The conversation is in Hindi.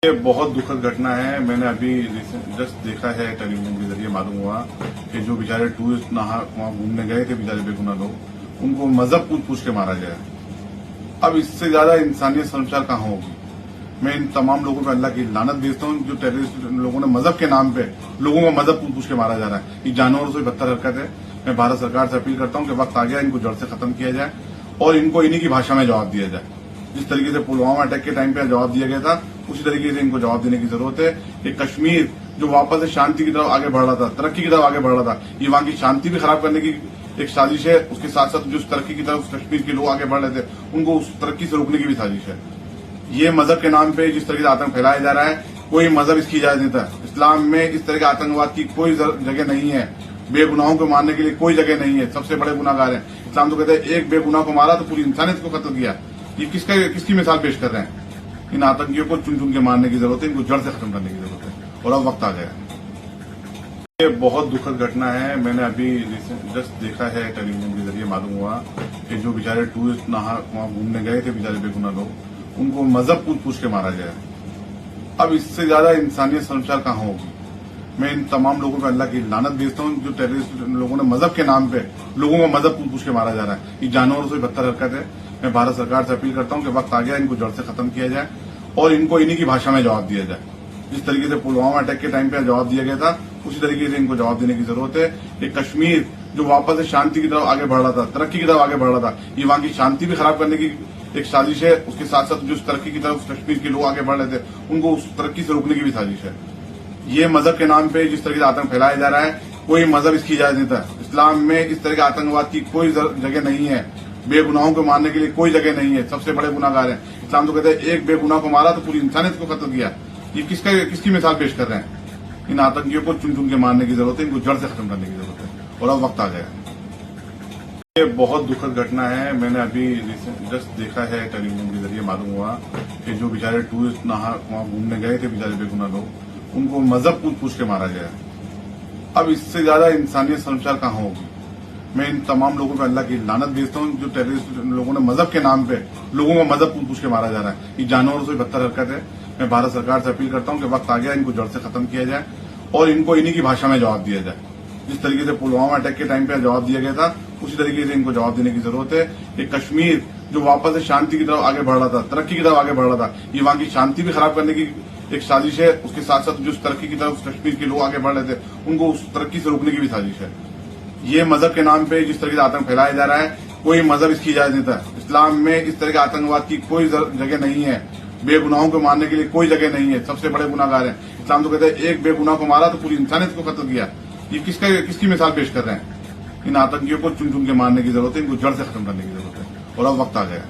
ये बहुत दुखद घटना है। मैंने अभी जस्ट देखा है, टेलीविजन के जरिए मालूम हुआ कि जो बेचारे टूरिस्ट वहां घूमने गए थे, बेचारे बेगुनाह लोग, उनको मजहब पूछ पूछ के मारा गया। अब इससे ज्यादा इंसानियत शर्मसार कहाँ होगी। मैं इन तमाम लोगों पर अल्लाह की लानत भेजता हूँ जो टेररिस्ट लोगों ने मजहब के नाम पे लोगों को मजहब पूछ पूछ के मारा जा रहा है। ये जानवरों से बदतर हरकत है। मैं भारत सरकार से अपील करता हूँ कि वक्त आ गया, इनको जड़ से खत्म किया जाए और इनको इन्हीं की भाषा में जवाब दिया जाए। जिस तरीके से पुलवामा अटैक के टाइम पे जवाब दिया गया था, उसी तरीके से इनको जवाब देने की जरूरत है। कि कश्मीर जो वापस से शांति की तरफ आगे बढ़ रहा था, तरक्की की तरफ आगे बढ़ रहा था, ये वहां की शांति भी खराब करने की एक साजिश है। उसके साथ साथ जो तरक्की की तरफ कश्मीर के लोग आगे बढ़ रहे थे, उनको उस तरक्की से रोकने की भी साजिश है। ये मजहब के नाम पे जिस तरीके से आतंक फैलाया जा रहा है, कोई मजहब इसकी इजाजत नहीं था। इस्लाम में इस तरह के आतंकवाद की कोई जगह नहीं है। बेगुनाहों को मारने के लिए कोई जगह नहीं है। सबसे बड़े गुनाहगार है। इस्लाम तो कहते हैं एक बेगुनाह को मारा तो पूरी इंसानियत को खत्म किया। ये किसकी मिसाल पेश कर रहे हैं। इन आतंकियों को चुन चुन के मारने की जरूरत है, इनको जड़ से खत्म करने की जरूरत है और अब वक्त आ गया। ये बहुत दुखद घटना है। मैंने अभी जस्ट देखा है, टेलीविजन के जरिए मालूम हुआ कि जो बेचारे टूरिस्ट वहां घूमने गए थे, बेचारे बेगुनाह लोग, उनको मजहब पूछ पूछ के मारा गया। अब इससे ज्यादा इंसानियत शर्मसार कहाँ होगी। मैं इन तमाम लोगों पर अल्लाह की लानत भेजता हूँ जो टेररिस्ट लोगों ने मजहब के नाम पे लोगों को मजहब पूछ पूछ के मारा जा रहा है। ये जानवरों से बदतर हरकत है। मैं भारत सरकार से अपील करता हूँ कि वक्त आ गया, इनको जड़ से खत्म किया जाए और इनको इन्हीं की भाषा में जवाब दिया जाए। जिस तरीके से पुलवामा अटैक के टाइम पे जवाब दिया गया था, उसी तरीके से इनको जवाब देने की जरूरत है। कि कश्मीर जो वापस से शांति की तरफ आगे बढ़ रहा था, तरक्की की तरफ आगे बढ़ रहा था, ये वहां की शांति भी खराब करने की एक साजिश है। उसके साथ साथ जो तरक्की की तरफ कश्मीर के लोग आगे बढ़ रहे थे, उनको उस तरक्की से रोकने की भी साजिश है। ये मजहब के नाम पे जिस तरीके से आतंक फैलाया जा रहा है, कोई मजहब इसकी इजाजत नहीं था। इस्लाम में इस तरह के आतंकवाद की कोई जगह नहीं है। बेगुनाहों को मारने के लिए कोई जगह नहीं है। सबसे बड़े गुनाहगार है। इस्लाम तो कहते हैं एक बेगुनाह को मारा तो पूरी इंसानियत को खत्म किया। ये किसकी मिसाल पेश कर रहे हैं। इन आतंकियों को चुन चुन के मारने की जरूरत है, इनको जड़ से खत्म करने की जरूरत है और अब वक्त आ गया। ये बहुत दुखद घटना है। मैंने अभी जस्ट देखा है, टेलीविजन के जरिए मालूम हुआ कि जो बेचारे टूरिस्ट वहां घूमने गए थे, बेचारे बेगुनाह लोग, उनको मजहब पूछ पूछ के मारा गया। अब इससे ज्यादा इंसानियत शर्मसार कहाँ होगी। मैं इन तमाम लोगों पर अल्लाह की लानत भेजता हूँ जो टेररिस्ट लोगों ने मजहब के नाम पे लोगों को मजहब पूछ पूछ के मारा जा रहा है। ये जानवरों से बदतर हरकत है। मैं भारत सरकार से अपील करता हूँ कि वक्त आ गया, इनको जड़ से खत्म किया जाए और इनको इन्हीं की भाषा में जवाब दिया जाए। जिस तरीके से पुलवामा अटैक के टाइम पे जवाब दिया गया था, उसी तरीके से इनको जवाब देने की जरूरत है। कि कश्मीर जो वापस से शांति की तरफ आगे बढ़ रहा था, तरक्की की तरफ आगे बढ़ रहा था, ये वहां की शांति भी खराब करने की एक साजिश है। उसके साथ साथ जो तरक्की की तरफ कश्मीर के लोग आगे बढ़ रहे थे, उनको उस तरक्की से रोकने की भी साजिश है। ये मजहब के नाम पे जिस तरीके से आतंक फैलाया जा रहा है, कोई मजहब इसकी इजाजत नहीं था। इस्लाम में इस तरह के आतंकवाद की कोई जगह नहीं है। बेगुनाहों को मारने के लिए कोई जगह नहीं है। सबसे बड़े गुनाहगार है। इस्लाम तो कहते हैं एक बेगुनाह को मारा तो पूरी इंसानियत को खत्म किया। ये किसकी मिसाल पेश कर रहे हैं। इन आतंकियों को चुन चुन के मारने की जरूरत है, इनको जड़ से खत्म करने की जरूरत है और अब वक्त आ गया।